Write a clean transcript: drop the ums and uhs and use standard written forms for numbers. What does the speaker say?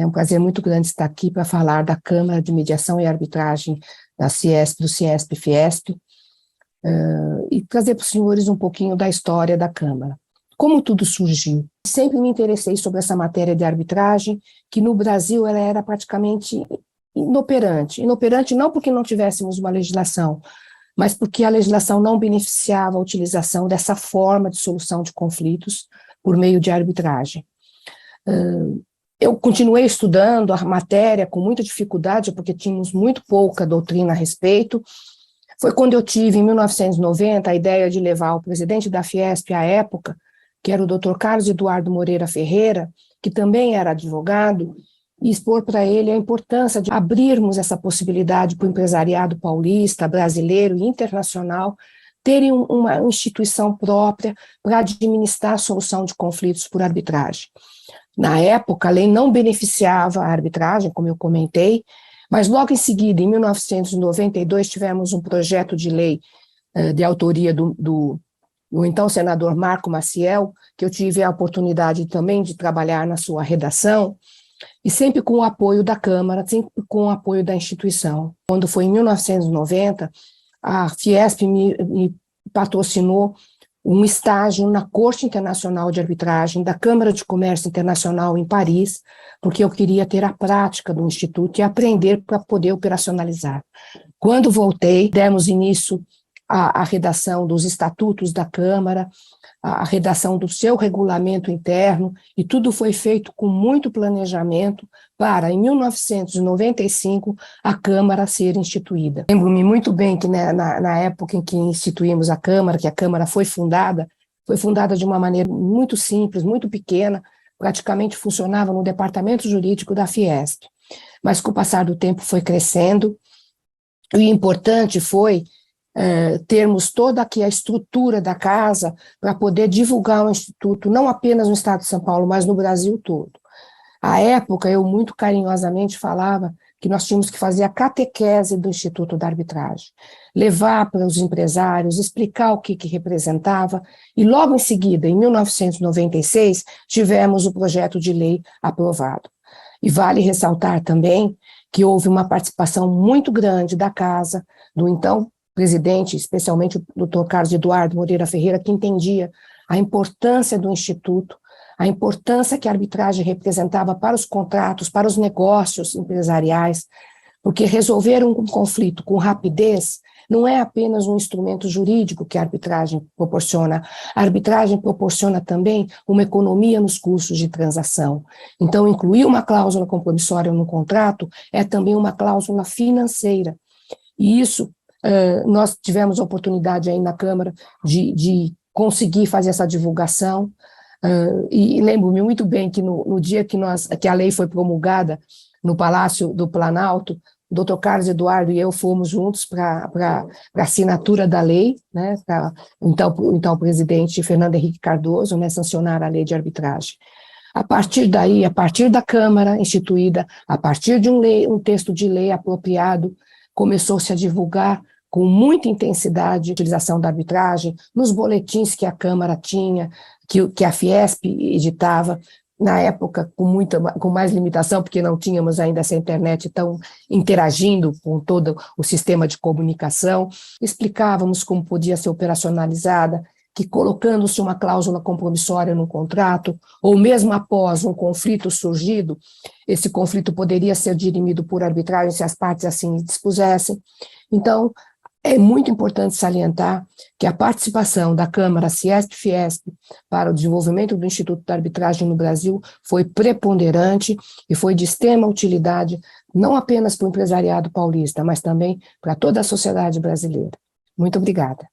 É um prazer muito grande estar aqui para falar da Câmara de Mediação e Arbitragem da Ciesp, do Ciesp-Fiesp, e trazer para os senhores um pouquinho da história da Câmara. Como tudo surgiu? Sempre me interessei sobre essa matéria de arbitragem, que no Brasil ela era praticamente inoperante. Inoperante não porque não tivéssemos uma legislação, mas porque a legislação não beneficiava a utilização dessa forma de solução de conflitos por meio de arbitragem. Eu continuei estudando a matéria com muita dificuldade, porque tínhamos muito pouca doutrina a respeito. Foi quando eu tive, em 1990, a ideia de levar o presidente da Fiesp à época, que era o Dr. Carlos Eduardo Moreira Ferreira, que também era advogado, e expor para ele a importância de abrirmos essa possibilidade para o empresariado paulista, brasileiro e internacional terem uma instituição própria para administrar a solução de conflitos por arbitragem. Na época, a lei não beneficiava a arbitragem, como eu comentei, mas logo em seguida, em 1992, tivemos um projeto de lei de autoria do então senador Marco Maciel, que eu tive a oportunidade também de trabalhar na sua redação, e sempre com o apoio da Câmara, sempre com o apoio da instituição. Quando foi em 1990, a Fiesp me patrocinou um estágio na Corte Internacional de Arbitragem da Câmara de Comércio Internacional em Paris, porque eu queria ter a prática do Instituto e aprender para poder operacionalizar. Quando voltei, demos início à redação dos estatutos da Câmara, a redação do seu regulamento interno, e tudo foi feito com muito planejamento para, em 1995, a Câmara ser instituída. Lembro-me muito bem que na época em que instituímos a Câmara, que a Câmara foi fundada de uma maneira muito simples, muito pequena, praticamente funcionava no departamento jurídico da Fiesp. Mas com o passar do tempo foi crescendo, e o importante foi termos toda aqui a estrutura da casa para poder divulgar o Instituto, não apenas no estado de São Paulo, mas no Brasil todo. À época, eu muito carinhosamente falava que nós tínhamos que fazer a catequese do Instituto da Arbitragem, levar para os empresários, explicar o que representava, e logo em seguida, em 1996, tivemos o projeto de lei aprovado. E vale ressaltar também que houve uma participação muito grande da casa, do então presidente, especialmente o Dr. Carlos Eduardo Moreira Ferreira, que entendia a importância do Instituto, a importância que a arbitragem representava para os contratos, para os negócios empresariais, porque resolver um conflito com rapidez não é apenas um instrumento jurídico que a arbitragem proporciona. A arbitragem proporciona também uma economia nos custos de transação. Então, incluir uma cláusula compromissória no contrato é também uma cláusula financeira. E isso nós tivemos a oportunidade aí na Câmara de conseguir fazer essa divulgação, e lembro-me muito bem que no dia que a lei foi promulgada no Palácio do Planalto, o doutor Carlos Eduardo e eu fomos juntos para a assinatura da lei, né, para então o presidente Fernando Henrique Cardoso, né, sancionar a lei de arbitragem. A partir daí, a partir da Câmara instituída, a partir de um texto de lei apropriado, começou-se a divulgar com muita intensidade a utilização da arbitragem, nos boletins que a Câmara tinha, que a Fiesp editava, na época com mais limitação, porque não tínhamos ainda essa internet tão interagindo com todo o sistema de comunicação, explicávamos como podia ser operacionalizada, que colocando-se uma cláusula compromissória no contrato, ou mesmo após um conflito surgido, esse conflito poderia ser dirimido por arbitragem se as partes assim dispusessem. Então, é muito importante salientar que a participação da Câmara Ciesp-Fiesp para o desenvolvimento do Instituto da Arbitragem no Brasil foi preponderante e foi de extrema utilidade, não apenas para o empresariado paulista, mas também para toda a sociedade brasileira. Muito obrigada.